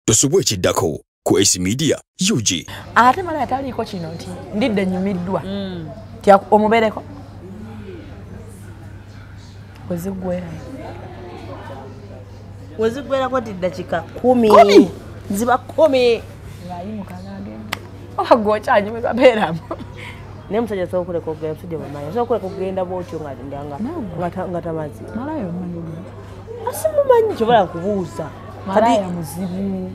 Tosubwe ekiddako ku Ace Media UG. Ate Malaya ataliko kino nti ndidde nyumiddwa. Tya omubereko. Wezigwera ko dakika 10. Ziba 10. Ngayimuka ngagenda. Ogocha nyumirwa beramu. Ne musajja sokule ko genda musajja bamanya. Sokule ko genda bwotyo nga tamazi. Malaya omanyi. Asimumanyi kyobola kubuuza. Malaya muzibu.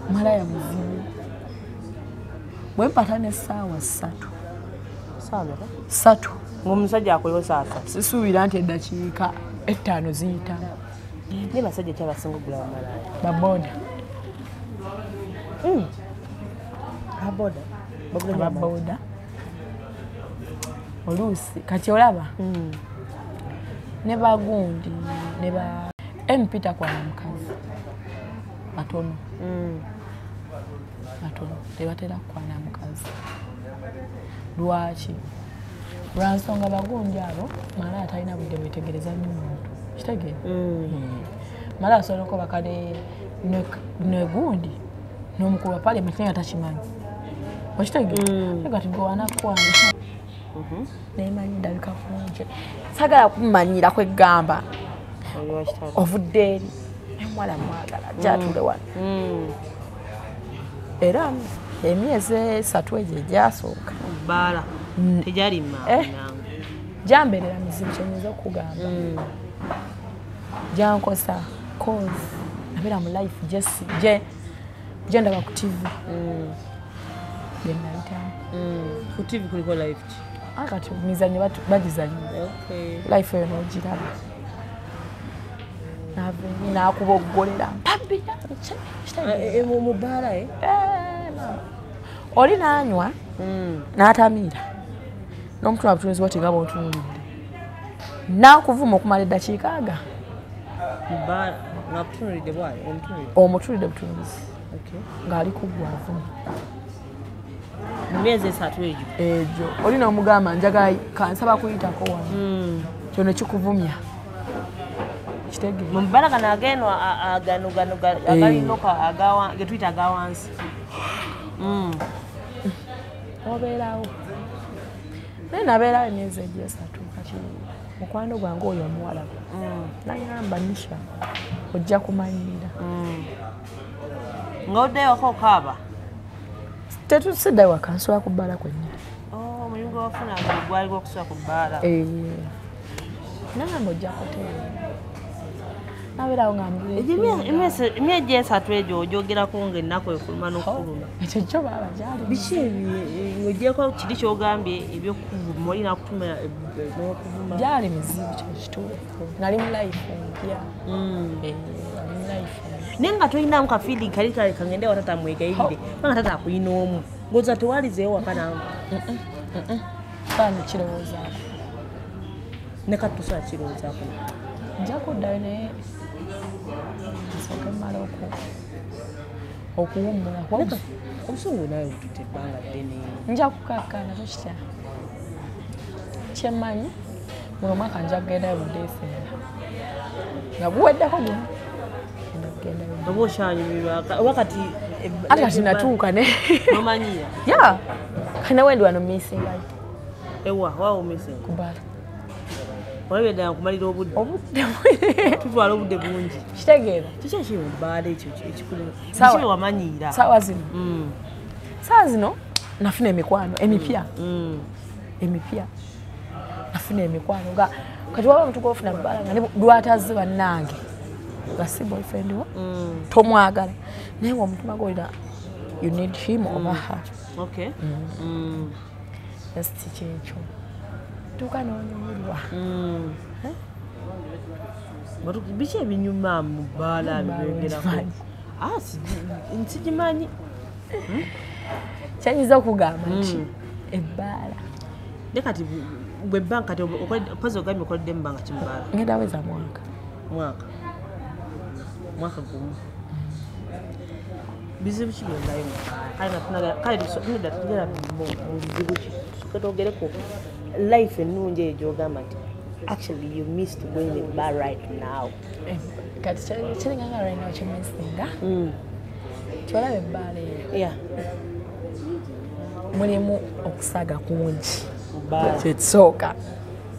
Malaya muzibu. Bwempata n'essaawa 3. Satu. Ng'omusajja akolewo sasa. Sisuubira nti eddakiika 5 ziyita. Ne basajja kyabasinga okugula Malaya. Baboda. Baboda. Oluusi kati olaba. Ne bagundi ne ba empita kwa mukazi. Batono. Batono. Tebatera kwana mukazi. Lwaki? Lwansonga bagundi abo Malaya talina budde bwetegereza nnyo omuntu. Kitegere? Malaya asobola okuba kale negundi n'omukulu wa Parliament naye takimanyi. Okitegere? Kati gwe wanakwana. Nemanyi ndabika kunje. Sagala kumanyira kwegamba. Ovudde eri. Mwala mwagala jatule wano. Era emyezi 3 egyo egyasooka. Bala. Tejali mama. Jamberera mizibu kyenyeza okugamba. Jankosa cause nabera mu life just ndaba ku TV. Ku TV kuliko live. Akati mizanyo bagizanyo. Okay. Life yo nogiraba. Nakubogolera mpabira mu bala oli nanywa n'atamira n'omutu abutunzi wati nga bw'otunulidde nakuvuma okumala eddakiika aga omutulidde butunuzi ng'ali kuggwavuma mu myezi 3 egyo oli n'omugamba njagala kansaba kuyitako wano kyo ne kikuvumya. Mbala kana ageno agalinoka agawa getwita agawansi. Obeerawo. Nabeerawo emyezi egyo 3 kati mukwano gwange oyo omuwala. Nagamba Nisha ojja kumanyira. Ng'oddeyo ko kaaba. Tetusidde waka nsula ku bbala kwennyini. Omuyungu wafuna gwali gwokusula ku bbala. Nagamba ojja kuteera. Nabeerawo nga emyezi 3 egyo ogyogerako ng'ennaku ekuluma n'okuluma. Ekyo kyo baaba gyali. Biki ogyeko kiri kyogambye ebyokuvuma olina kutuma n'okuvuma? Gyali mizibu kyekituufu. Nali mu life empya. Nali mu life. Naye nga tolinamu ka feeling kali kangende wa tata mwegayirire nga tata akuyina omu. Ngoza tewalizeewo waka nange. Fani kirowoozaako. Ne kati tosobola kirowoozaako. Nja kuddayo naye nsooke mmala okuwummula. Obusungu naye otutte ebbanga ddene. Nja kukakkana tokitya. Kyemmanyi muno mwaka nja kugendayo mu December. Nga guweddeko guno. Oba okyanyumirwa wakati ate kati natuuka ne. Nomanyira? Yeah. Kana wendi wano missing light. Ewa, waawo missing? Kubala. Olabye ddala kumalira obudde. Tutwala obudde bungi. Kitegeera. Kiki ekiri mu bbaala ekyo ekikulu? Kiki wamanyiira? Saawa zino. Saawa zino nafuna emikwano emipya. Emipya. Nafuna emikwano nga kati waba omuntu gw'ofuna bbaala nga lwataze bannange nga si boyfriend wo tomwagala naye omutima gw'olina you need him or her. Okay. Just kyekyo. Tuka n'onyumirwa. Biki ebinyuma mu bbaala byogerako? Nsigimanyi. Kyanyiza okugamba nti ebbaala. Ne kati bwe banka kati opozi ogambye okoledde mu bbanga ki mu bbaala? Ngenda weza mwaka. Mwaka gumu. Bizibu ki byondayo mu bbaala? Kale tugera mu bizibu ki? Twetogereko life ennungi eyo gy'ogamba nti actually you missed going in bar right now. Kati kiringanga right now kyemesinga Kyolabe ebbale. Yeah. Mulimu okusaga kungi. Bala. Kyekisooka.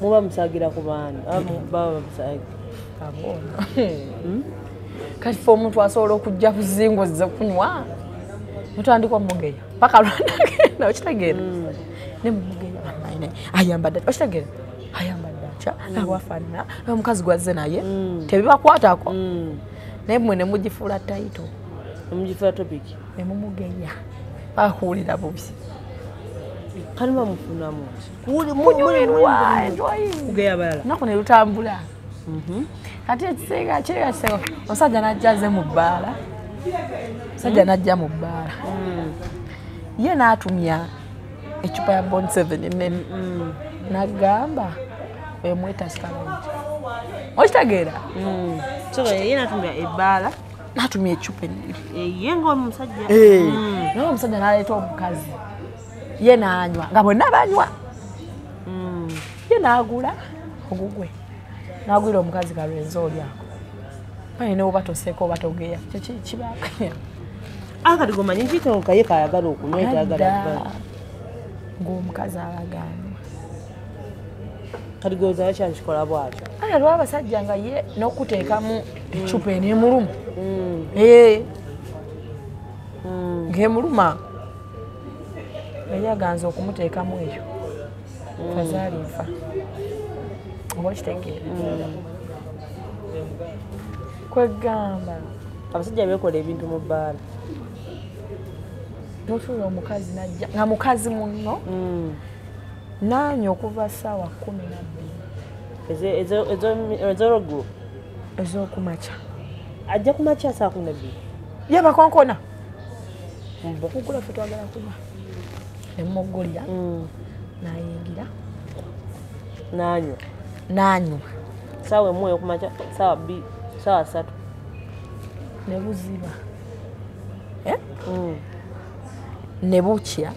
Muba musagira ku baani. Baba musagira. Abona. Kati fo omuntu asobola okujja kuzingoza kunywa. Mutandikwa mugeya. Paka lwandagenda okitegeera. Ne mugeya amaine. Ayambadde. Okitegeera. Ayambadde acha. Awafanira. Omukazi gwazze naye. Tebibakwatako. Naye mmwe ne mugifuula taito. Mugifuula topic. Ne mumugeya. Ahuulira bubi. Kanuma mufunamu. Kunyumirwa enjoyi. Kugeya balala. Nako ne lutambula. Kati ekiseega kyeyaseko. Omusajja n'ajjaze mu bbaala. Omusajja n'ajja mu bbaala. Ye n'atumya ecupa ya Bond 7 ennene. N'agamba emweta Scarlett. Okitegeera? So ye n'atumya ebbaala. N'atumya ecupa ennene. Ye ng'omusajja. Naye omusajja n'aleeta omukazi. Ye n'anywa nga bonna banywa. Ye n'agula ogugwe. N'agwira omukazi kalwenzi oli ako. Pane ne oba toseeko oba togeya. Kyo kibaakanya. Akati gomanyi nkito kaye kayagala okunywa etayagala. Ng'omukazi alagana. Kati goza yakyakikola bwatyo. Kale lw'abasajja nga ye n'okuteekamu ecupa eneemuluma. Ng'emuluma. Yali aganza okumuteekamu eyo. Kazaali nfa. Oba okitegeera. Kwegamba. Abasajja beekola ebintu mu bbaala. N'otuula omukazi n'ajja. Nga mukazi munno. N'anywa okuva ssaawa 12. Ez'olweggulo. Ez'okumakya. Ajja kumakya ssaawa 12. Ye bakonkona. Okugula ffe twagala kunywa. Emmogolya. N'ayingira. N'anywa. Ssaawa emu ey'okumakya, ssaawa 2, ssaawa 3. Ne buziba. Ne bukya.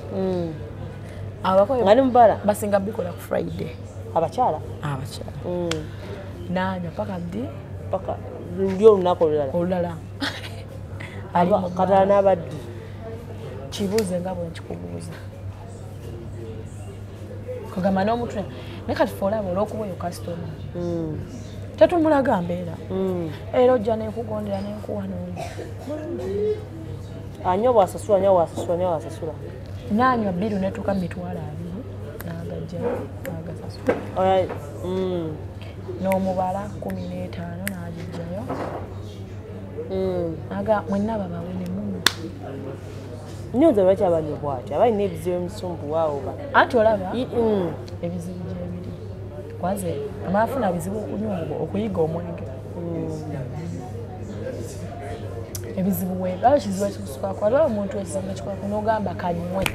Nga ne mubala basinga bikola ku Friday. Abakyala? Abakyala. N'anywa paka ddi? Paka luli olunaku olulala. Katala n'abaddi. Kibuuze nga bwe nkikubuuza. Kugamba n'omutwe. Naye kati fe olaba olw'okuba oyo kasitoma. Tetumulaga mbeera. Era ojja n'ekugondera n'enkuwa n'oli. Anywa bw'asasula, anywa bw'asasula. N'anywa bbiru n'etuuka mu mitwalo 2 n'agajja n'agasasula. N'omubala 15 n'agijjayo. Mwenna babawe ne muno. Nyonza lwaki abanywa bwatyo? Abalina ebizibu emisumbuwa oba? Anti olaba ebizibu gyebiri. Kwanze amaafuna bizibu okuyiga omwenge. Ebizibu weba kizibu ekikusukako. Alaba omuntu ekizibu ekikukwako n'ogamba kanywe.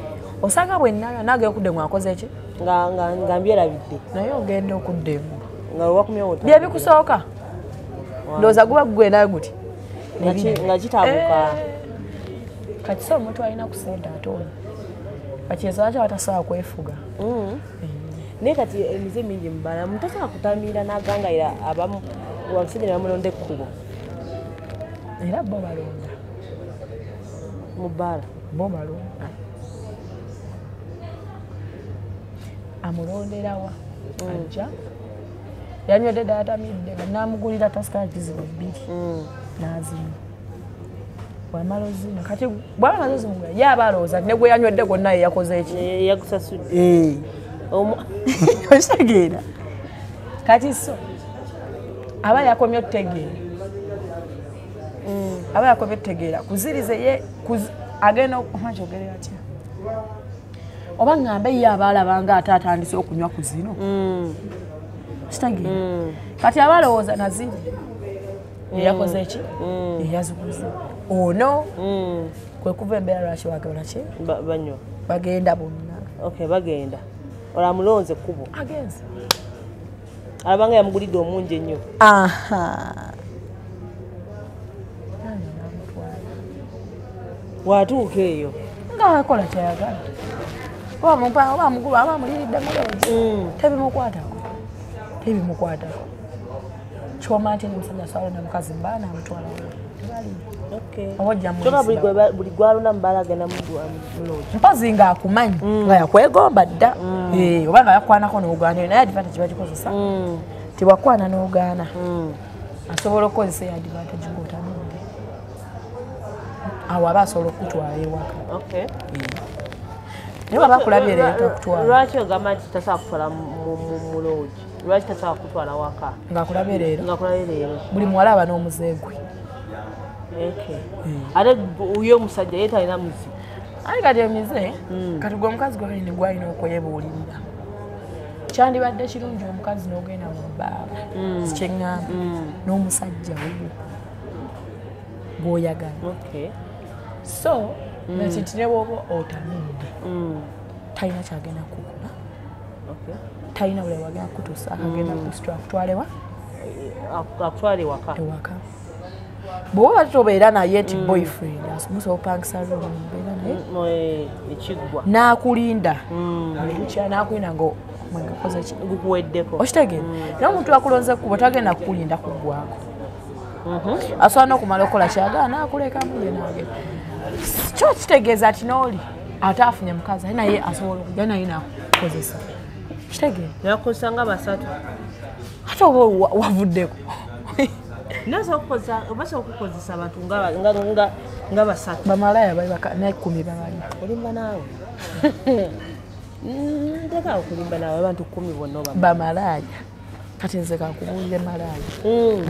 Osanga bwenna naage okudde mwakoze ki? Nga mbyerabidde. Naye ogenda okuddemu. Nga lwakumya wota. Bye bikusooka. Ndowooza guba gugwenda guti. Nga kitaabuka. Kati so omuntu alina kusenta atono. Kati ezo lwaki batasobola kwefuga. Naye kati emize mingi mubala omuntu tasobola kutamiira n'agangayira abamu abasajja ne bamulonda ekkubo. Era bo balonda. Mu bbaala. Bo balonda. Amulonderawa. Ajja. Yanywedde ddala tamidde nga n'amugulira tasikala kizibu 2. N'azinywa. Wamala ozino kati bwaba nazo zimugula ye aba alowooza ne gwe yanywedde gwonna ye yakoze eki? Yagusasudde. Okitegeera. Kati so aba yakomye otutegeera. Aba yakomye otutegeera. Kuzirize ye agenda omanjogerera atya. Oba ngambe ye aba alabanga ate atandise okunywa ku zino. Kitegeera. Kati aba alowooza naziri. Yakoze eki? Yaziguze. Ono kwe kuva embeera lwaki bagenda ki? Banywa. Bagenda bonna. Okay, bagenda. Olamulonze kubo. Agenze. Alabanga yamugulidde omungi ennyo. Watuuka eyo. Nga wakola kyayagala. Oba mumpa oba mugulu aba muliridde mulonzi. Tebimukwatako. Tebimukwatako. Kyoma ate n'omusajja aswala na mukazi mbaana amutwala. Tebali. Okay. Awajja mu. Choka buli gwalona mbala gana muloji. Mpazi nga akumanyi nga yakwegomba dda. Oba nga yakwanako n'ogaana naye advantage bagikozesa. Tewakwana n'ogaana. Asobola okukozesa advantage ng'otanudde. Awo aba asobola okutwala ewaka. Okay. Naye baba akulabye leero takutwala. Lwaki ogamba nti tasobola kutwala mu loji? Lwaki tasobola kutwala waka? Ng'akulabye leero. Ng'akulabye leero. Buli muwala aba n'omuze gwe. Okay. Ate uyo omusajja ye talina muzi. Ayi kati emize kati gwe omukazi gwalina gwalina okwebuulirira. Kyandibadde kirungi omukazi n'ogenda mu bbaala kyeŋŋamba n'omusajja wuwo gw'oyagala. So nakiti ne bw'oba otanudde talina kyagenda kukola, talina buli wagenda kutuusa akagenda kusitula akutwalewa akutwale ewaka. Bw'oba tobeera naye nti boyfriend asomusa opangisa room mbeera naye ekiggwa n'akulinda n'akulinda ngo mwegakoze gukuweddeko okitegeera naye omuntu akulonze kuba tagenda kukulinda kuggwako asobola n'okumala okukola kyagala n'akulekamu ye n'agenda kyo kitegeeza ati n'oli ate afunye mukazi aye naye asobola okujja naye n'akukozesa kitegeera yakozesa nga basatu ate oba wavuddeko obasobola okukozesa abantu nga basatu. Bamalaya bali n'ekumi babali. Olimba naawe? Ndeka okulimba naawe abantu 10 bonna oba. Bamalaya. Kati nze kakubuulire malaya.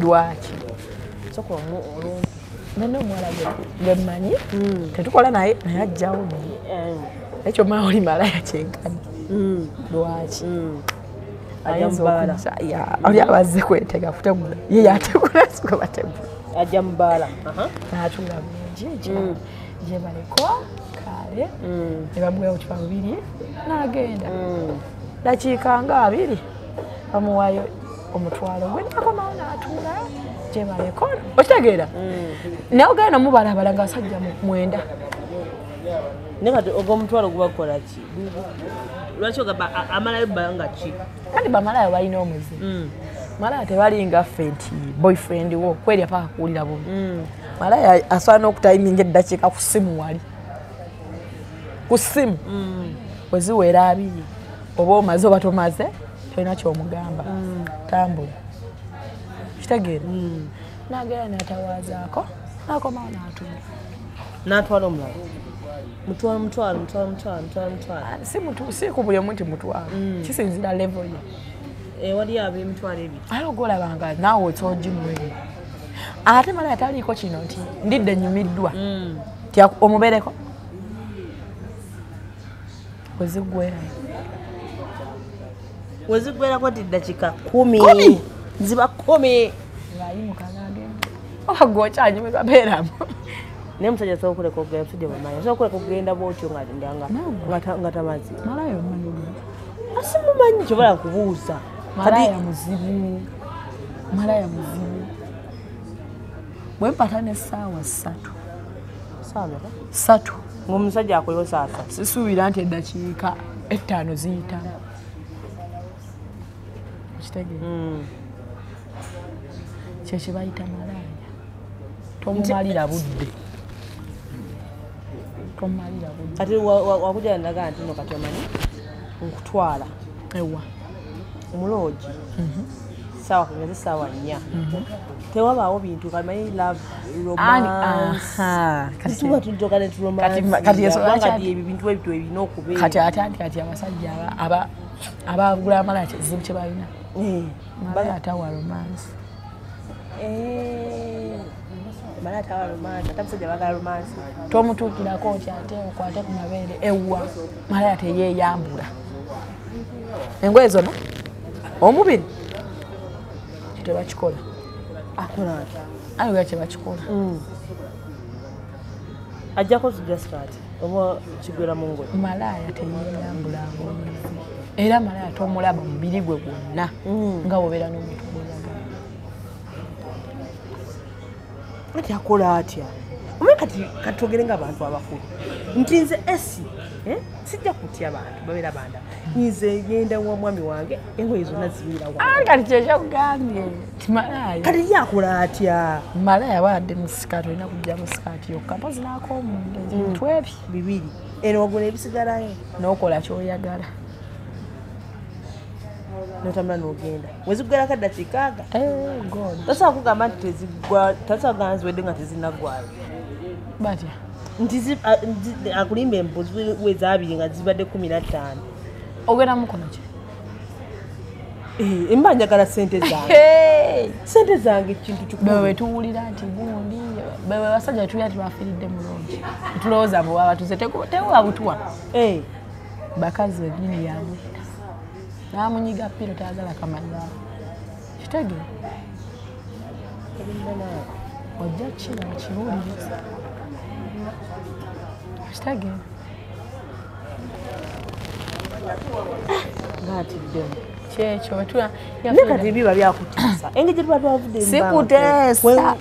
Lwaki? Soko olumpi. Nene omwala gwe mmanyi tetukola naye ajjawo. Ekyo maa oli malaya kyenkani. Lwaki? Ajambala. Oli abazze kwetega kutegula. Ye yategula siko bategula. Ajambala. N'atula bulungi gye baleko kale ne bamuweewo otupa bubiri n'agenda. Dakiika nga 2 bamuwaayo omutwalo gwe n'akomawo n'atuula gye baleko. Okitegeera? Naye ogenda mubalabala ng'abasajja 9. Naye kati ogw'omutwalo gubakola ki? Lwaki ogamba amalayo bbanga ki? Kandi bamalaya balina omuze. Malaya tebalinga ffe nti boyfriend wo kwerya paka kuwulira bubi. Malaya asobola n'okutayiminga eddakiika ku ssimu wali. Ku ssimu weziwera 2 oba omaze oba tomaze tolina ky'omugamba. Tambula. Kitegeera? N'agenda n'atawaazaako n'akomawo n'atuula. N'atwala omulala. Mutwalo. Si ku buli omu nti mutwalo. Kisinzira level ye. Wali ab'emitwalo 2. Aye ogolabanga naawe otoogimuwe. Ate malaya taliiko kino nti ndidde nyumiddwa. Omubereko. Weziggwerako ti dakiika 10. Ziba 10. Ng'ayimuka n'agenda. Oba gw'okyanyumirwa beeramu. Naye musajja asobola okuleka okugenda musajja bamayi asobola okuleka okugenda bwotyo nga tamazi. Malaya omumanyi. Asimumanyi kyobola kubuuza. Malaya muzibu. Malaya muzibu. Bwe mpata n'essaawa 3. Ssatu. Ng'omusajja akolewo saa 3. Sisuubira nti eddakiika 5 ziyitamu. Okitegeera? Kye kye bayita malaya. Tomumalira budde. Kati wakujja ndaga nti no kati omanyi nkutwala ewa muloji sawa kugeza sawa 4 tewabaawo bintu kamanyi love romance kati tuba tutoka ne romance kati ebintu ebyo ebino okubeera kati atandi kati abasajja abagula amala kizibu kye balina malaya atawa romance malaya tawa romance atabusajja bagala romance tomutuukirako nti ate okwate ku mabeere ewa malaya teyeeyambula engoye zonna omubiri tebakikola akola ayiwa tebakikola ajjako suggestat oba kigwera mu ngoye malaya teyeeyambula ngoye era malaya tomulaba mubiri gwe gwonna nga wobeera n'omuntu gweyagala ati akola atya Omanyi kati katwogere ng'abantu abakulu. Nti nze esi sijja kutya abantu babeera banda. Nze ngenda wa mwami wange engoye zonna zibeera wange. Kati kyekyo kugambye ti Malaya. Kati yakola atya? Malaya wadde mu sikaati olina kujja mu sikaati yokka mpozi n'ak'omunda ebintu ebyo bibiri. Eno wagula ebisigalayo. n'okola ky'oyagala. N'otambula n'ogenda. Wezigwera kaddakiika aga? God. Tasobola kugamba nti tezigwa, tasobola kugamba ziwedde nga tezinnaggwayo. Batya? Nti akulimba embuzi wezabiri nga zibadde 15. Ogenda mukono ki? Mba njagala ssente zange. Ssente zange kintu kikulu. Bewe tuwulira nti gundi bewe basajja tulya tibafiiridde mulungi. Tulowooza mbu baba tuze tewa butuwa. Bakazi eddiini yaabwe. N'amunyiga ppiro tayagala kamanya. Kitege? Ojja kira kibuuliriza. Kitege? Ngatiddemu. Kyekyo wetula nekati biba byakutiisa engeri gye tuba twavudde sikuteesa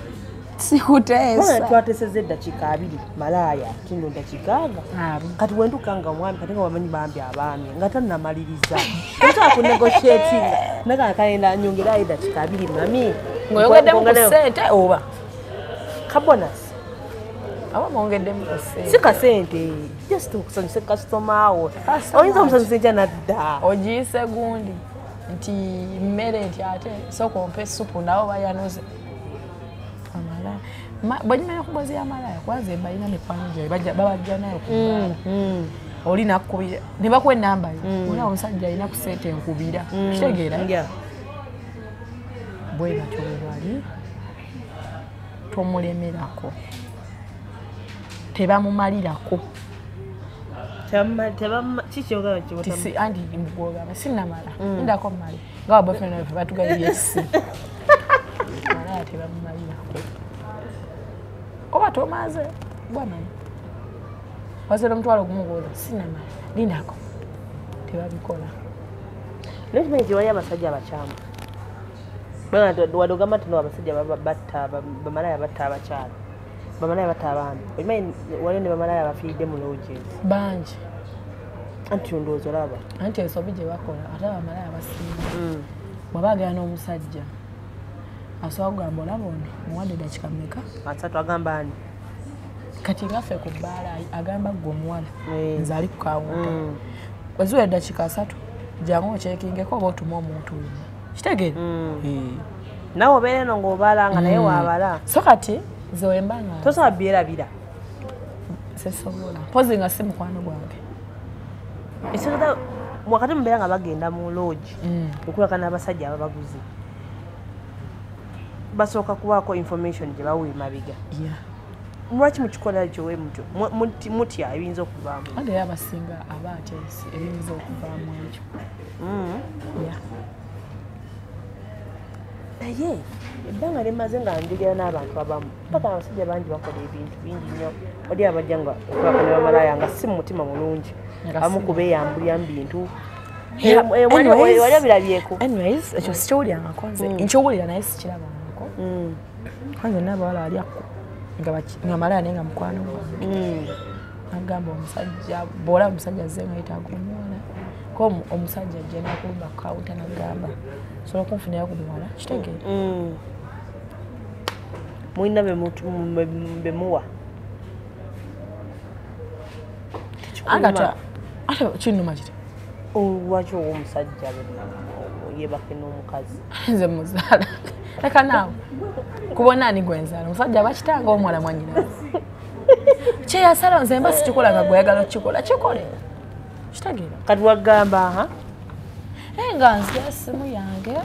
sikuteesa twateseza eddakiika 2 Malaya kino eddakiika kati wentuka nga omwami kati nga wamanyi bambi abaami nga tannamaliriza tosobola kunegotiatinga naga kalenda nyongerayo eddakiika 2 mami ng'oyogeddemu ku ssente oba kabonasi aba mwongeddemu ku ssente si kasente just okusanyusa kasitoma wo oyinza omusanyusa enkya nadda ogiyise gundi nti mmere nti ate sooka ompe supu nabo bayanoze Malaya bw'onyumanya ku mbozi ya Malaya kwanza embalina mikwano gyayo babajja nayo kubbala oli nakkubira ne bakuwa ennamba yo olaba omusajja alina ku ssente enkubira kitegeera bwe batyo bwe bali tomulemerako tebamumalirako anti mbugogaba sinnamala ndako mmali nga waboyfriend wafe batugabye esi Malaya tebamumalirako oba tomaze bwamanyi wazira omutwalo ogumugoza sinnamala lindako tebabikola nekimanyi kiwali abasajja abakyamu wadogamba nti no abasajja bamalaya batta abakyala bamalaya batta abaami okimanyi waliwo ne bamalaya bafiiridde mu lodges bangi anti ondowooza olaba anti ensobi gye bakola ate abamalaya basinga bw'aba agenda n'omusajja asobola kugamba olaba ono muwadde eddakiika mmeka 3 agamba ani kati ngaffe ku bbaala agamba gwe omuwala nze ali ku kawunta weziwa eddakiika 3 jangu okyekingeko oba otuma omuntu wina kitegeere nawe obeera eno ng'obalanga naye waabala so kati nze wembanga tosobola byerabira sesobola mpozi nga si mukwano gwange ekisobola wakati mubeera nga bagenda mu lodge okulaka n'abasajja ababaguzi basooka kubaako information gye bawa emabiga lwaki mukikola ekyo we mutyo mutya ebiyinza okuvaamu ate abasinga abaatesi ebiyinza okuvaamu ekyo naye ebbanga limaze nga njogera n'abantu abamu paka abasajja bangi bakola ebintu bingi nnyo oli abajja nga okulaka ne bamalaya nga si mu mutima mulungi abamu kubeeyambulya mu bintu wali abirabyeko anyways ekyo sikiwulyangako nze nkiwulira naye sikirabangako kwanze n'abawala walyakko nga Malaya naye nga mukwano gwange agamba omusajja bw'olaba omusajja azze nga yetaaga omuwala ko omusajja ajja nakulumba ku kawunta nagamba sobola kunfunira ku muwala kitegeere mulina bemuwa ate kinnuma kiti lwaki ow'omusajja yebake n'omukazi nze muzaala leka naawe kubona ani gwenzaala omusajja aba kitanga omuwala mwanyina kyeyasala nze mba sikikola nga gweyagala okukikola kikole kitegeera kati wagamba nga nzira essimu yange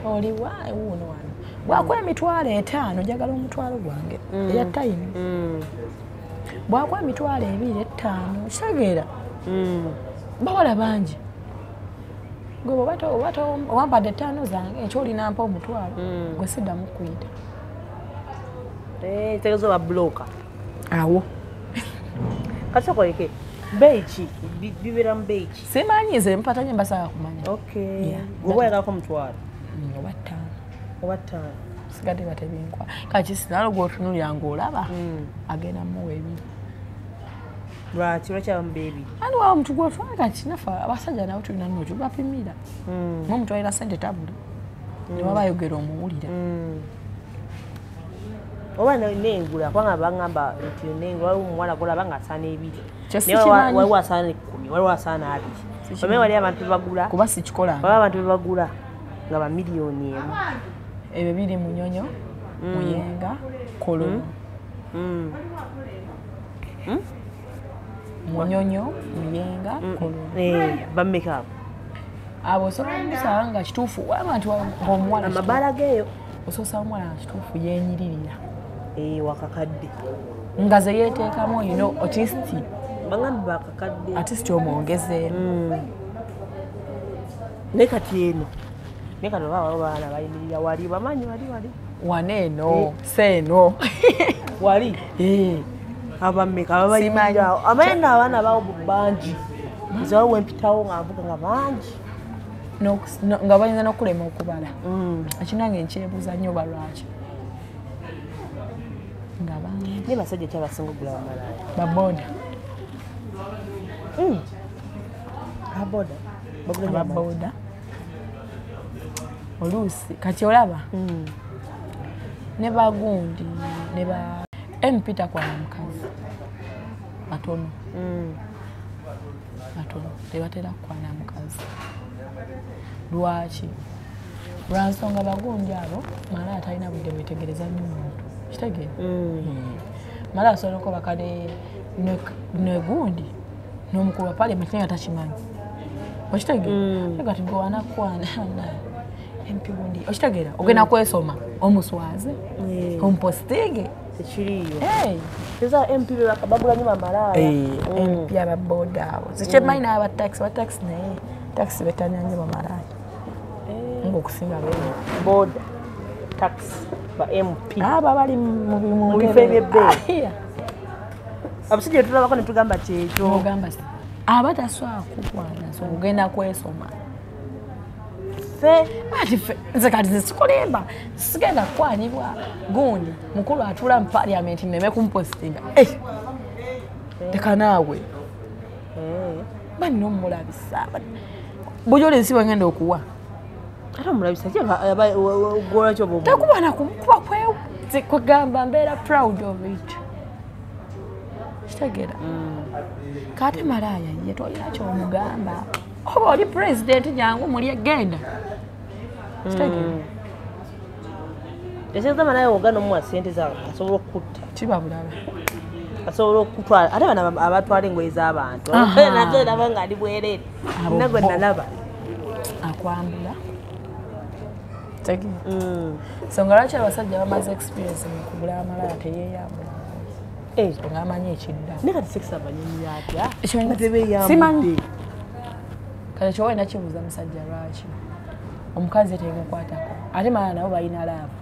oliwa ewuuno wano bwakuwa emitwalo 5 njagala omutwalo gwange eya time bwakuwa emitwalo 2 5 kitegeera bawala bangi gwe owampadde 5 zange ekyo olinampa omutwalo gwe siddamu kuyita tegeeza oba buloka awo kati sokoleke beiki bibeera mu beiki simanyi nze mpatanye mbasaba kumanya oba oyagalako omutwalo oba 5 oba 5 sigadde batebinkwa kati sinalo gwotunulira ng'olaba agenda muwa ebiri lwaki lwakyabamba ebiri ani wawa omuntu gwotwala kati nafa abasajja nabo tulina nno tubapimira nomutwalira sente tabula niba bayogera omuwulira oba nengula kubanga bagamba nti nengula omuwala golaba ng'asaana ebiri waliwo asaana 10 waliwo asaana 2 omanyi wali abantu bebagula kuba sikikola waliwo abantu bebagula nga bamiliyoni emu ebyo biri munyonyo muyenga kololo munyonyo muyenga kololo bameka abo osobola omusaba nga kituufu abantu ng'omuwala amabaala geeyo osobola omuwala nga kituufu yeenyiririra wakakadde nga ze yeeteekamu olina otisti bagambi bakakadde atisiti omwongezeemu naye kati eno naye kati oba baana bayimirira wali bamanyi wali waneeno seeno wali abameka ababayimirirawo amanyi n'abaana bawo bangi nzewawo wempitawo nga mvuga nga bangi nga bayinza n'okulema okubala ekinange nkyebuuza nnyo balwaki nga bangi naye basajja kyabasinga okugula bamalaya baboda ababoda oluusi kati olaba ne bagundi ne ba empita kwana mukazi batono tebatera kukwana mukazi lwaki lwansonga bagundi abo mala atalina budde bwetegereza nnyo omuntu kitegeera mala asobola okubaka negundi n'omukulu wa paliamenti naye atakimanyi okitegeera kati gwe wanakwana empi gundi okitegeera ogenda kwesoma omuswaze ompostinge tekiriyo eza empi bagula nnyo bamalaya empi ababoda abo zikyemanyi n'abataxi bataxi naye taxi betanya nnyo bamalaya ngaokusinga boda taxi ba mp aba bali mu bifo ebyebbeeyi abasajja betulabako ne tugamba kyekyo abataswala kukwana so ogenda kwesoma nze kati zisikulimba sigenda kukwanibwa gundi mukulu atula mu paliamenti neme kumpostinga teka naawe banina omulabisa bujoli ensi bagenda okuwa ate omulabisa golakyo tekubana kumukuba kwegamba mbeera proud of it kitegeera kati malaya ye tolina kyomugamba oba oli pulezidenti jangu muli egenda kitegeera ekyeza malaya wogana omuwa sente zawe asobola okutta kiba bulaba asobola okutwala ate bana abatwala engoye z'abantu nazo nabo nga ali bwereere nagwe nalaba akwambula songa lwaki abasajja bamaze experience mu kugula amalaya teyeeyambula nga amanyi ekidda naye kati sekisa abanyonyi atya simanyi kale kyowa ina kibuuza musajja lwaki omukazi temukwatako ate malaya nabo balina laavu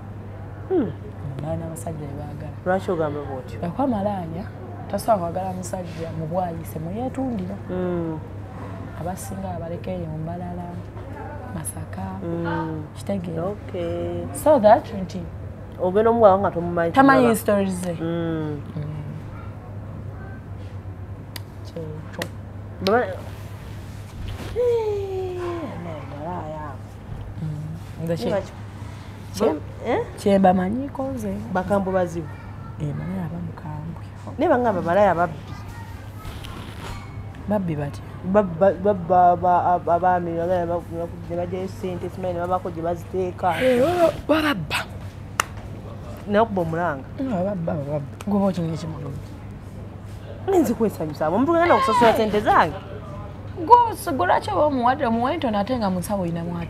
balina abasajja bebaagala lwaki ogamba bwotyo lwakuba malaya tasobola kwagala musajja mu bwayise mweyeetundira abasinga abalekeyo mu Mbalala Masaka kitegeera so that nti ogenda omuwala nga tomumanyi tamanyi stories ze kyembamanyiko nze bakambwe bazibu malaya abamukambwe naye bangamba malaya babbi batya abaami ne bajjayo sente simanyi ne babako gye baziteeka bababba nakuba omulanga goba okimanyi ekimulungi nzi kwesanyusa omuntu genda okusasula sente zange golwaki oba omuwadde omuwe ntono ate nga musawo oyinamu 5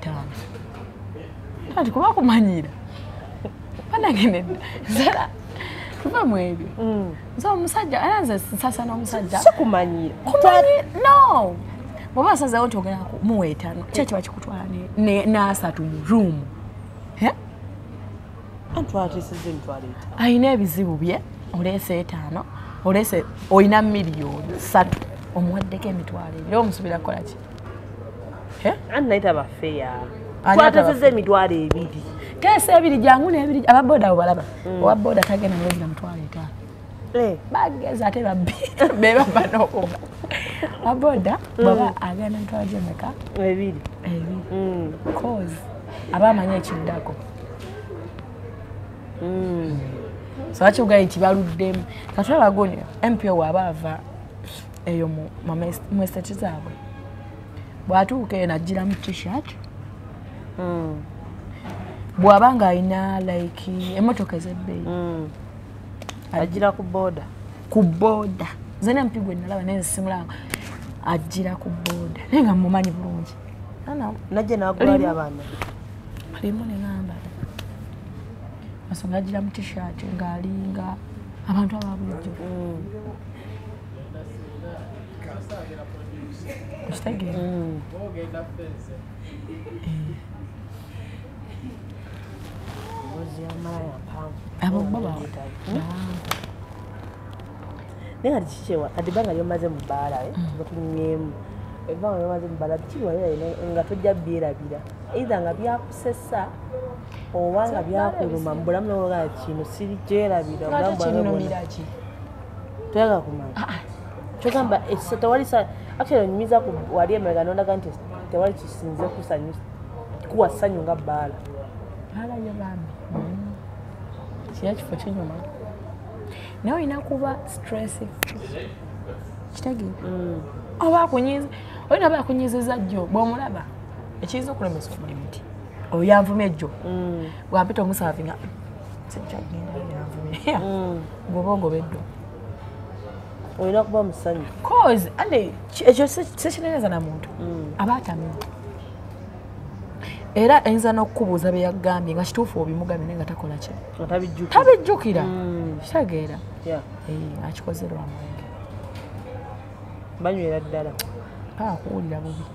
ati kuba kumanyira banagenedda zala tuva mu ebyo nze omusajja era nze nsasa n'omusajja sikumanyira no bw'oba asazeewo nti ogenda muwa 5 kyekiba kikutwala n'asatu mu ruumu antwateseze emitwalo 5 ayina ebizibu bye oleese 5 oleese oyina miliyoni 3 omuwaddeko emitwalo 2 omusuubira kukola ki ani nayita bafeya twateseze emitwalo 2 kese ebiri jangu nebiri ababoda obalaba owaboda tagenda mwezi mtwale ta bageza ate babbi beba banokuba ababoda baba agenda mtwaje meka ebiri cause abamanya ekindako so acho gaiti baluddemu katwa bagonyo MPO wabava eyo mu estate zaabwe bwatuuka najira mu t-shirt bwabanga ina like emotoka ezebbeyi ajira ku boda zena mpigwe nalaba nensimulanga ajira ku boda nenga mumanyi bulungi najje nagwali abana alimu nengamba asonga ajira mu t-shirt ngalinga abantu ababulijjo Ustage. Abo baba nenga tichewa adibanga yomaze mubala batunyemu ebanga yomaze mubala tiwa nga tojja birabira either nga byakusessa owanga byakuluma mbulamu n'olwala kino siri jerabira mbulamu mirachi toyaga kumanya chogamba tewali actually nyimiza ku wali emega nondaga nti tewali kisinze kusanyu kuwasanyu nga bbaala hala yabambi kiya kifo kinyuma nawe inakuba stress kitagi oba kunyiza oyina bakunyizeza jjo bw'omulaba ekiyiza okulemesa omulimuti oyanvume ejjo bwampita omusaavinga yanvume ngobongobeddo oyina kuba musanyu cause ande ekyo sekineneza na muntu abatamye era enza n'okubuuza bye yagambye nga kituufu obimugambye naye nga takola ki tabijjukira kitageera akikoze lwamwenge banywera ddala kuwulira bubi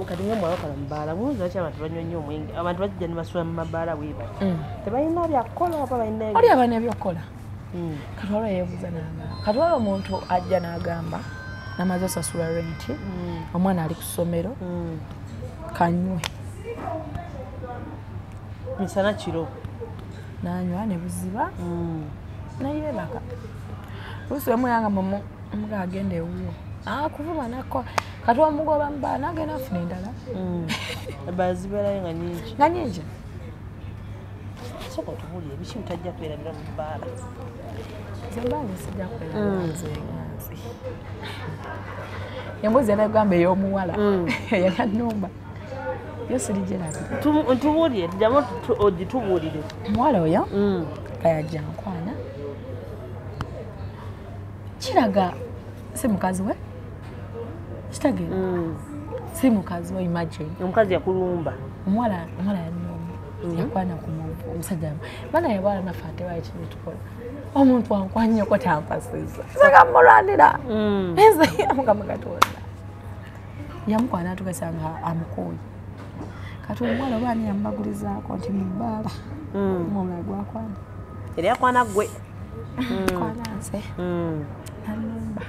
kati ngomwana okala mubaala muzi lwaki abantu banywa nnyo omwenge abantu bajja ne basula mu mabaala weeba tebalina byakukola oba balina oli abaana ebyokukola kati waliwo yeebuuza n'agamba kati waliwo omuntu ajja n'agamba namaze osasula renti omwana ali ku ssomero kanywe misana kiro nanywa ne buziba nayeebaka lusi wemuyanga omuga agenda ewuwo kuvuma nakola kati wamugoba mubaala nagenda afuna endala ebbala zibeerayo nga nyingi soka otubulire biki butajja kwerabira mu bbaala zembaala sijja kwerabirazenganzi embuzi yanagamba ey'omuwala yali annumba yo sirigyerabira ntubuulire tujjamu ogitubuulire omuwala oyo kayajja nkwana kiraga si mukazi we kitageera si mukazi we imagine omukazi yakulumba omuwala yannumba yakwana ku muntu omusajja bana yabala nafe ate wayo kino tukola omuntu wankwanyeko tampasiza sanga mulwanira enze yamugamba Katonda yamukwana tukasanga amukoyi kati omuwala obaani yambagulizaako nti mubbaala omulala gwakwana era yakwana gwe kwana nze nannumba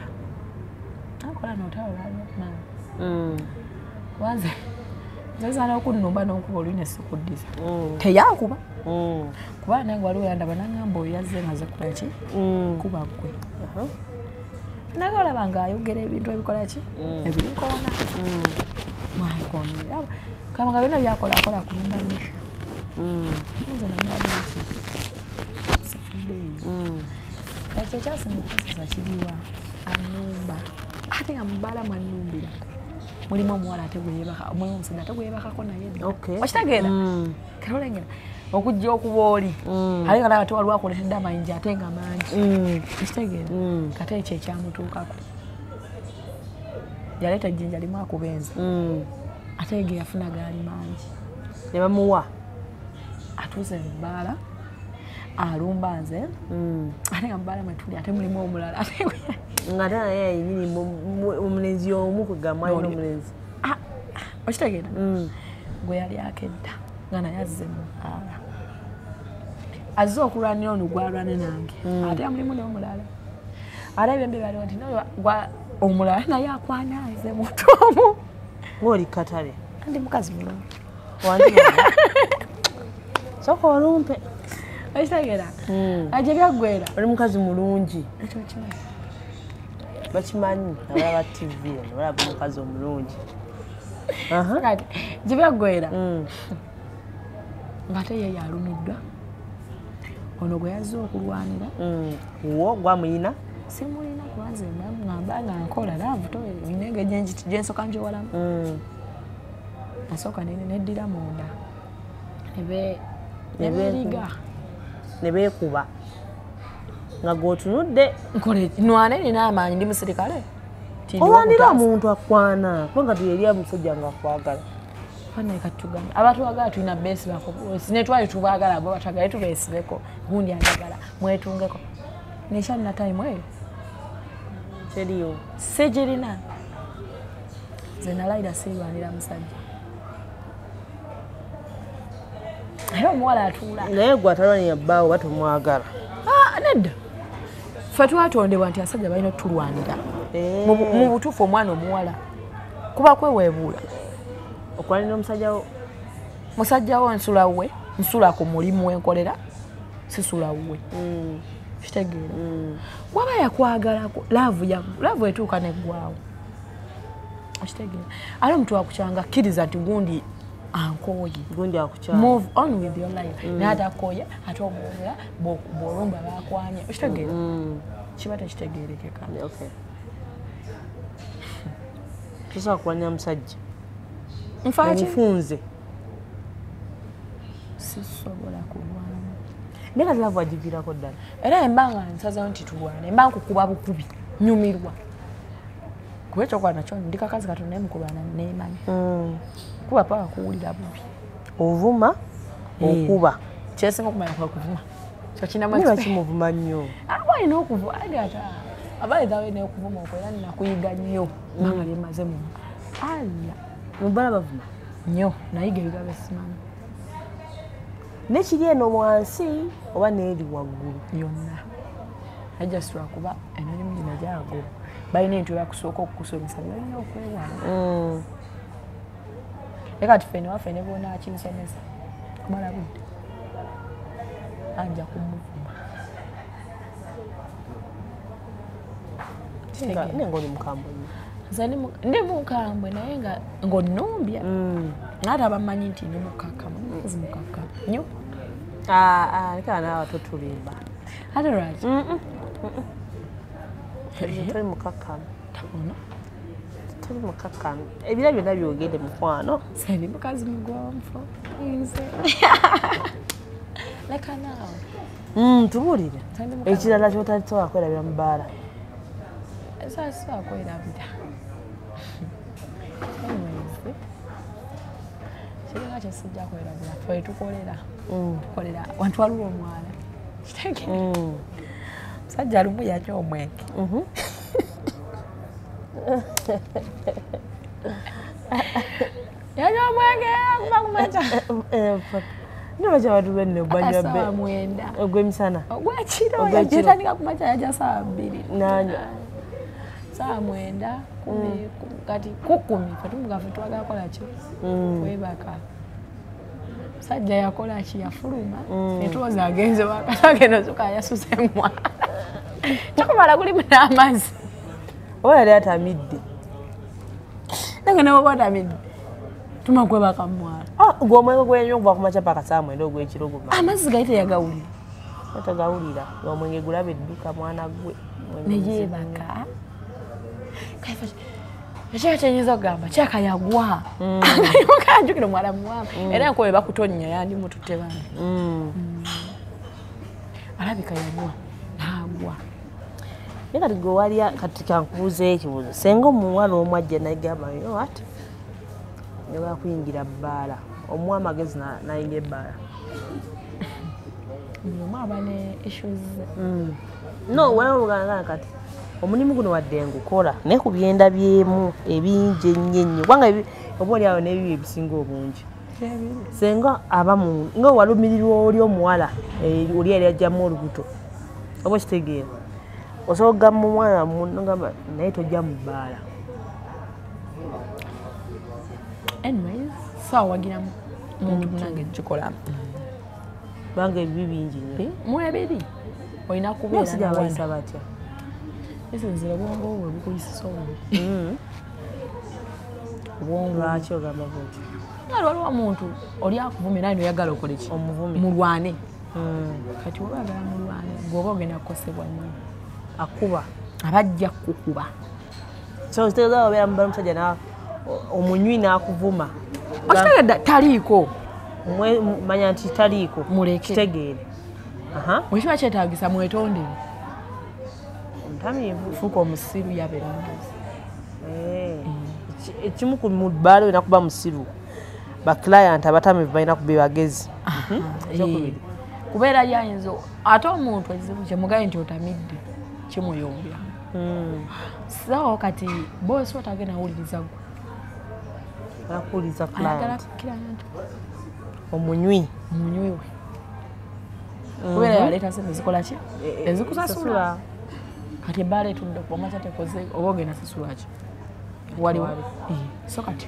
akola notawolana wanze nzazala okunnumba n'okuba olwina sikuddiza teyakuba kuba nange waliwo yandaba nangamba oyo yazze nga zekolaki kuba gwe naye olaba nga ayogera ebintu ebikolaki ebirikoona mwakoonera kama nga byonna byakola akola kulumba nisha nze namwabiki sifuddeeyo kati ekyasinga okukozesa kiriwa annumba ate nga mubaala mwannumbira mulimu omuwala ate gweyebaka mulimu omusajja ate gweyebakako naye okitegeera kati olengera okujja okuba oli ate nga nawe ate waliwo akoletedde amayinja ate nga mangi okitegeera kati ekyo ekyamutuukako yaleeta ejjinja limu akubenza ate ge yafuna gaali mangi ne bamuwa atuuze mu bbaala alumba nze ate nga mubbaala mwetuli ate mulimu omulala ate nga ate naye yayinini omulenzi omu kwegamwayo n'omulenzi okitegeera gwe yali akedda nga naye azze mu bbaala azze okulwanira ono gwalwane nange ate mulimu n'omulala ate ebyembe baliwo nti omulala naye akwana nze muntu omu ng'oli katale ndi mukazi mulungi soko olumpe ekitegeera aje byaggwera oli mukazi mulungi bakimanyi abalaba TV abalaba mukazi omulungi kati gye byaggwera ng'ate ye yalumiddwa ono gwe yazze okulwanira wo gwamuyina simulina kubanze ngamba nga nkola laavu inenge gyensoka njowalamu nasooka neddira munda nebeeriga nebeekuba nga gwotunudde nwana nina amaanyi ndi musirikale olwanira omuntu akwana kubanga tuyeri musajja nga akwagala fanekatugamba abatwagala tulina beesi bakosi netwali tubaagala bo batwagale tubeesibeko gundi agagala mwetungeko nekyalina time eyo teriyo sijirina nze nalayira sirwanira musajja era omuwala atuula naye gwe atalwanira bbaawo batomwagala nedda ffe twatondebwa nti asajja balina otulwanira mu butuufu omwana omuwala kuba kweweebuula okulwanira omusajjawo musajjawo nsulawe nsula ku mulimu wenkolera sisulawe kitegeera waba yakwagalako laavu etuuka neggwawo okitegeera ate omuntu wakukyanga kkiriza nti gundi ankooye gundi akukyanga move on with your life naye ate akooye ate omuwulira bw'olumba bakwanye okitegeera kiba tekitegeerekeka tosobola kulwanira musajja nfaaki obufunze sisobola kulwana naye kati laavu agiviirako ddala era embanga nsazawo nti tulwana emba nkukuba bukubi nyumirwa kuba ekyokola nakyo ndi kakazi katonda naye mukulwana neemanyi kuba paka kuwulira bubi ovuma okuba kyesinga okumanya kwa kuvuma kyokinamakimuvuma nnyo aba alina okuva ata abaezawe neokuvuma okwo era ninakuyiga nnyo nanga lyemaze mu alla mubbala bavuma nnyo nayiga ebigambo esimanyi nekiri eno wansi oba neeri waggulu yonna ajust lwakuba emirimu gino gyagulu balina entu ebakusooka okukusomesa balina okwewala ekati ffe newaffe ne bona akinsomesa kumala budde ajja kumuvuma nenga oli mukambwe ndi mukambwe naye ng'onnumbya naate abamanyi nti ndi mukkakkamu mukazi mukkakkamu nnyo lekala naawe totulimba ate lwaki toli mukakkamu toli mukakkamu ebira byonna byogende mukwano sendi mukazi mugwanfu nze leka naawe tubuulire ekirala kyotalisobola kwerabira mu bbaala esasobola kwerabira kiringa kyesijja kwerabira fe tukolera wantu waliwo omwana kitegere musajja lumu yanywa omwenge yanywa omwenge kumakumaca ndoba kyabatu benne sawa mwenda ogwemisana ogwekiro yetandika kumaca yaja sawa 2 nanywa sawa mwenda kati kukumi fatumugafe twagala kolaki webaka musajja yakola ki yafuluma netwoza agenze wakatagenda zuka yasuse mwana kyokumala kulimu n'amazzi oba yali atamidde nange newoba otamidde tuma kwebaka mumwana gwomwenge gwenywa okuva kumaca paka saa mwenda ogwekiro guma amazzi gali teyagawulira atagawulira omwenge gulaba edduka mwana gwe neyebaka ekyo kyenyinza okugamba kyakayagwa mukanjukira omwana muwanvu era nkowe bakutonnya yandi mututte bana alabika yagwa nagwa naye kati gwe wali kati kankubuuzeyo ekibuuzo senga omuwala omu ajja nagamba ati ne bakuyingira bbaala omuwa amagezi nayinga ebbaala omu aba ne issues no waliwo oluganda kati omulimu guno wadde ngukola naye ku byenda byemu ebingi ennyo ennyo kubanga oba oli awo n'ebibyo ebisinga obungi senga aba nga walumirirwa oli omuwala oli yali ajjamu olubuto oba okitegeera osobola okugamba omwana munogamba naye tojja mu bbaala anyways sawa wagira muntu munange chikola bange bibinji ne mwebiri oyina kubeera na wanda batya esinzira bwongo bwe bukuyisa obubi bwongo lwaki ogamba bwoti waliwo omuntu oli akuvumira ino yagala okole ki omuvumi mulwane kati wabagala mulwane bw'oba ogenda kukosebwa nnyo akuba abajja kukuba so zitegeeza obeera mubala omusajja na omunywi n'akuvuma okitegedde taliiko manya nti taliiko muleke kitegeere wekiba kyetaagisa mwetondere omutamiivu fuuka omusiru yabeerandozi ekimu ku mubbaala olina kuba musiru baclient abatamiivu balina kuba bagezi kubeera lyayinza ate omuntu ekizibu kyemugaye nti otamidde kimuyombya sawa kati bosi watagenda awuliriza gwe akuwuliriza client omunywi we kubeera yaleeta sente zikola ki ezikusasula kati ebbaala etudde omakya tekoze oba ogenda sasula ki waliwo so kati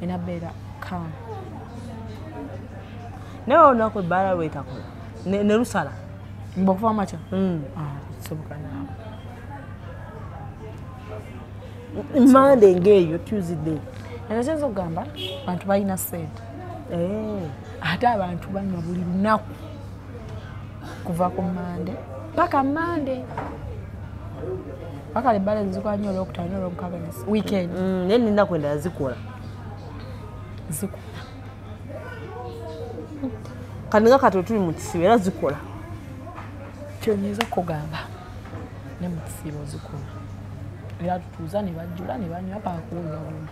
enabbeera kaamu naye olunaku ebbaala lwetakola ne lusala mba okuva makya kisoboka naawe Monday ngeeyo Tuesday eno kyenza okugamba abantu balina ssente ate abantu banywa buli lunaku kuva ku Mande paka Mande paka lebala ezikola nnyo olwokutaano olwomukaaga weekend naye nina kwendala zikola kati nga kati tuli mu kisibo era zikola kyonyeza okugamba ne mu kisibo zikola era tutuuza ne bajjula ne banywa paka kuwulira buli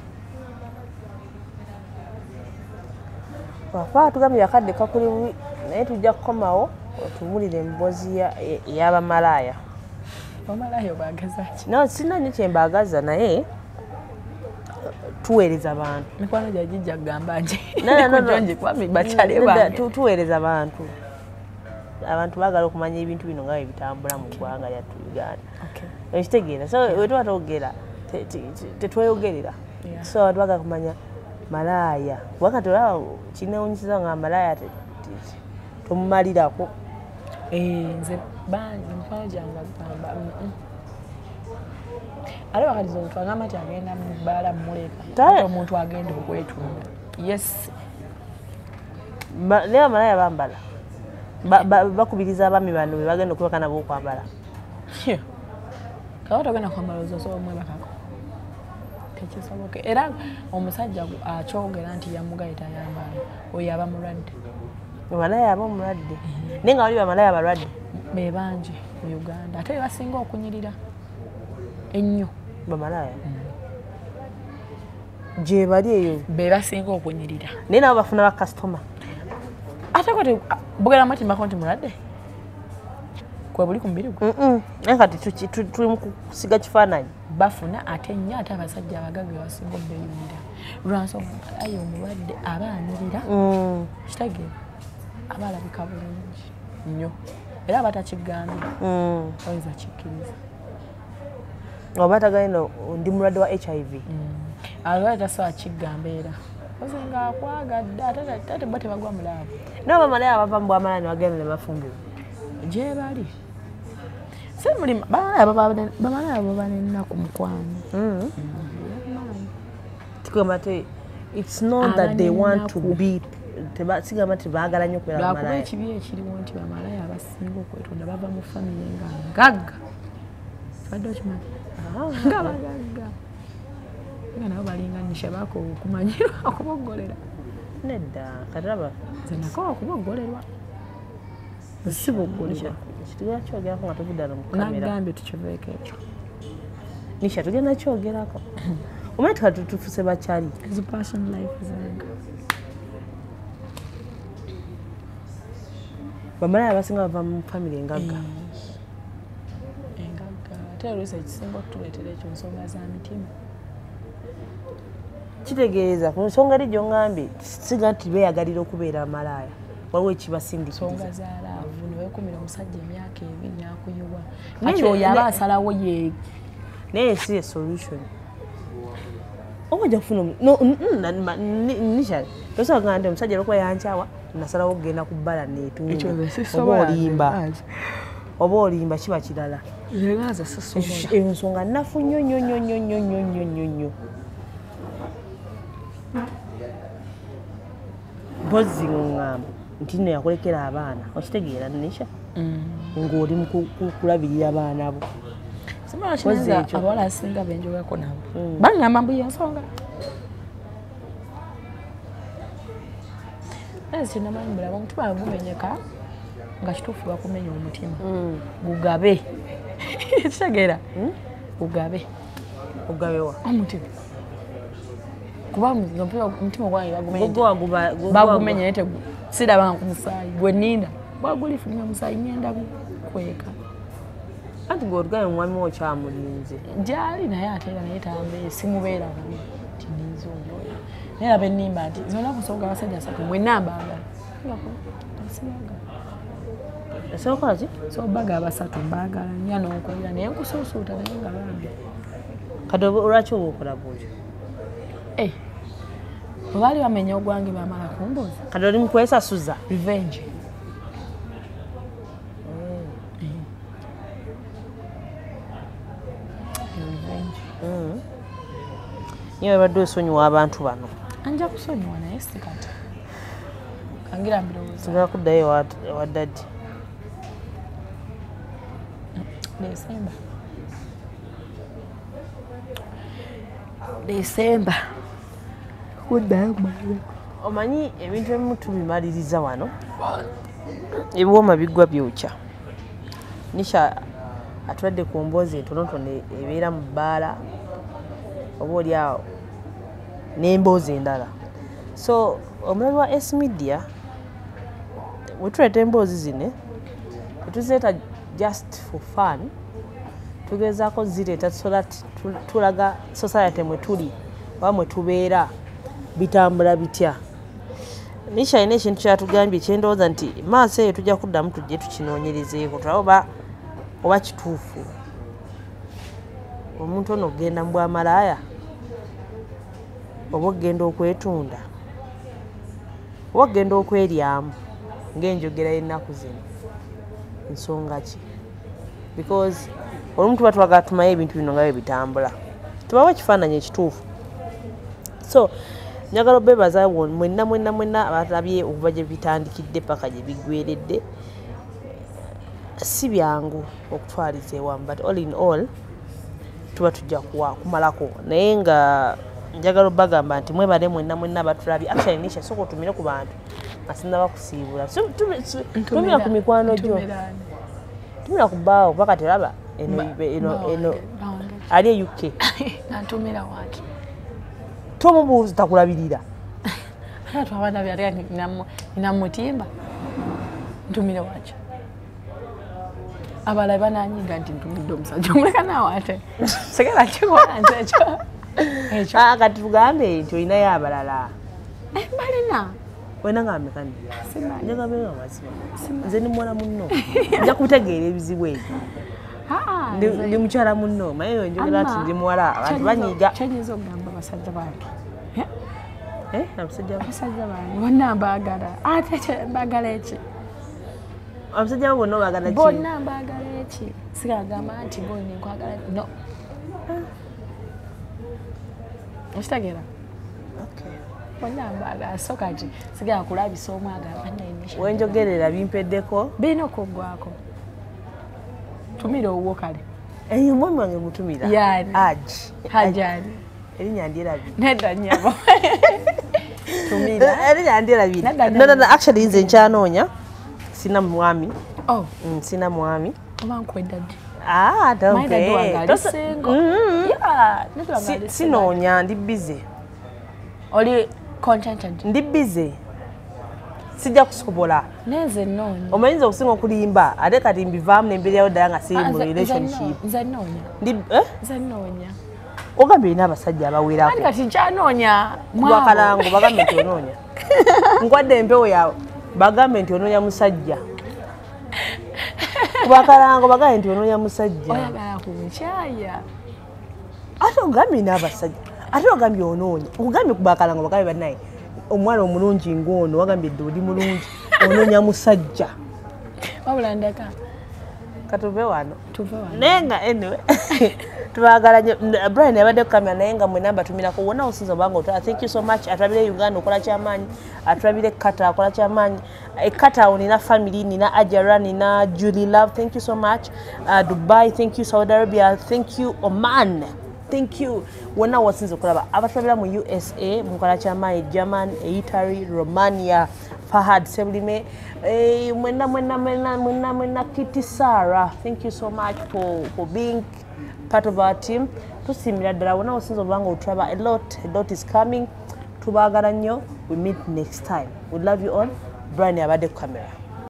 wafa tugambye akadde kakuli bubi naye tujja kukomawo otuwulire emboozi y'abamalaya bamalaya obagaza ki no sina nnyo kyembagaza naye tuweereza abantu mikwano gyagijja kugamba nje nje kwami bakyale bange tuweereza abantu baagala okumanya ebintu bino nga bitambula mu ggwanga lyattu Uganda ekitegeera so wetuba twogera tetweyogerera so abantu baagala kumanya malaya wakati olaba kinewunyikiza nga malaya tomumalirako nze bangi mikwano gyange agamba ale wakatiza omuntu agamba nti agenda mu bbaala muleka omuntu agenda okwetunda yes naye amalaya bambala bakubiriza abaami bano be bagenda okwebaka nabo okwambala kaba togenda kwambala ozosobola omwebakako tekisoboke era omusajja akyogera nti yamugaye tayambala oyo aba mulwadde amalaya aba omulwadde naye nga wali bamalaya abalwadde be bangi mu Uganda ate basinga okunyirira ennyo bamalaya gye bali eyo be basinga okunyirira naye nabo bafuna bakasitoma ate kati bugera mati mbako nti mulwadde kwe buli ku mubiri gwe naye kati tuli mu kusiga kifaananyi bafuna ate nnyo ate abasajja abagaga basinga obeeyunira lwansonga malaya omulwadde aba anyirira kitegeera aba alabika bulungi nnyo era aba takigambye oyinza kikkiriza oba tagayina ndi mulwadde wa HIV alwala tasobola kigamba era ozenga akwagadde ate bo tebagwa mulaavu naye bamalaya bava mu bwamalaya ne bagenda ne bafumbirwa gye bali si muli bamalaya baba n'ennaku mukwano kigamba te it's not that they want to be sigamba nti baagala nnyo okubeera bamalaya lwakuba ekibi ekiriwo nti bamalaya abasinga okwetunda bava mu famire nga ngagga badde okimanyi nga bagagga nga nabo balinganisha bako okumanyirwa okuboggolera nedda katiraba nze nako okuboggolerwa siboggolera kitugenda kyogerako nga tovuddala mu kamera nagambye tukiveeko ekyo nisha tugenda kyogerako omanyi tukati tufuse bakyali passion life zange bamalaya abasinga bava mu famire engagga ate oluusi ekisinga okutuleetera ekyo nsonga za mitima kitegeeza ku nsonga eri gyongambye siga nti beeyagalira okubeera amalaya waliwo ekibasindikiriza nsonga za laavu ne weekumira omusajja emyaka ebiri n'akuyiwa kati oyo aba asalawo ye naye si solution Ojja kufuna no nisha. Tosa ngande omusajja lokwa yanchawa nasalawo okugenda ku bbala neetunga. Oba olimba kiba kirala. Yengaza sisobola. Ensonga nafu nnyo. Bozi ngamba nti nno yakolekera abaana okitegeera nisha ng'oli mu kulabirira abaana bo. Simala kinza abawala asinga benjogako nabo bangamba mbu yensonga ezinamanyi mbulaba omutima gumenyeka nga kituufu bakumenya omutima gugabe kitegeera gugabe ogabewa omutima kuba omutima gwange bagumenya nete sirabanga ku musaayi gwe nninda bwagulifumya musaayi ngenda kweka anti g'olugayo omwami wo kyamulinze gyali naye ate era naye tambe simubeera naye nti ninza omwoyo naye laba ennimba nti zonna kusooka abasajja 3 mwenna mbaagala esobola ki sobaga 3 mbaagala nnyo n'okolera naye nkusuusuuta naye nga bambi kati olwaki oba okola bwotyo bwe baali bamenya ogwange bamala kumbuuza kati oli mukwesasuza revenge niyo babadde osonyiwa abantu bano anja kusonyiwa naye si kati kangira mbirowooza sigala kuddayo ewa daddi December kuddayo omanyi ebintu ebimu tubimaliriza wano ebiwooma biggwa byokya nisha atwadde ku mboozi entonotono ebeera mu bbaala oba oli awo n'emboozi endala so omulabi wa S Media we tuleeta emboozi zine tetuzireeta just for fun tugezaako zireeta so that tulaga society mwe tuli oba mwe tubeera bitambula bitya nisha alina ekintu kyatugambye kyendowooza nti maaso eyo tujja kuddamu tujje tukinoonyerezeeko tulaba oba kituufu omuntu ono ogenda mu bwamalaya oba ogenda okwetunda oba ogenda okweryamu ng'enjogera y'ennaku zino nsonga ki because olumu tuba twagala tumaye ebintu bino nga bwe bitambula tubawa ekifaananyi ekituufu so njagala obeebaza mwenna abalabye okuva gye bitandikidde paka gye biggweredde si byangu okutwaliza ewamu but all in all tuba tujja kumalako naye nga njagala obagamba nti mwebale mwenna abatulabye actually nisha sooka otumire ku bantu nga sinaba kusiibula tumira ku mikwano gyo tumira ku bbaawo paka teraba eno ali e UK nantumira wake tomubuuza takulabirira twabana byali ninamutimba ntumire wake abalabi bananyiga nti ntumidde omusajja omuleka naawe ate segera kikola nti ekyo kati tugambe nti olinayo abalala balina wena nga amekani njagabenga mazima nze ni muwala munno nja kutegeera ebizibu ebyo ndi mukyala munno maye njogera nti ndi muwala abantu banyiga kyenyinza okugamba abasajja bange abasajja bange bonna mbaagala ate mbaagala eki abasajja bo bonna obaagala ki bonna mbaagala eki sigagamba nti boni nkwagala no okitegeera bonna mbaagala so kati sigala kulabisa omwagala banainisha wenjogerera bimpeddeko birina okuggwako tumira owuwo kale omwami wange mutumira hajani erinnya ndyerabire nedda nnyabo tumira erinnya ndyerabire actually nze nkyanoonya sina mwami sina mwami oba nkwedda ddi sinoonya ndi bize oli contented ndi bize sijja kusobola neze noonya omanyiza okusinga okulimba ate kati mbivaamu nembiryawo ddala nga siri mu relationship nze noonya nze noonya ogambye olina abasajja abawerako kati nkyanoonya bakalango bagambe nti onoonya nkwadde empewo yawe bagambe nti onoonya musajja bakalango bagambe nti onoonya musajja oyagala kunkyaya ate ogambye olina abasajja ate ogambye onoonya okugambye kubakalanga bakabe bannaye omwana omulungi ng'ono wagambye dde oli mulungi onoonya musajja wabula ndeka katuve wano naye nga anyway tubagala nnyo Brian yabadde ku kamera naye nga mwena mbatumirako wonna osinza obanga otwala thank you so much atulabire Uganda okola kyamaanyi atulabire Kata akola kyamaanyi Kata awo nina family nina Ajara nina Julie Love thank you so much Dubai thank you Saudi Arabia thank you Oman thank you wonna wasinza okulaba abatulabira mu USA mukola kyamaanyi German Italy Romania Fahad Sebulime mwena Kitty Sarah thank you so much for being part of our team tusimira ddala wonna osinza obanga otulaba a lot is coming tubagala nnyo we meet next time we love you all Brian abadde ku camera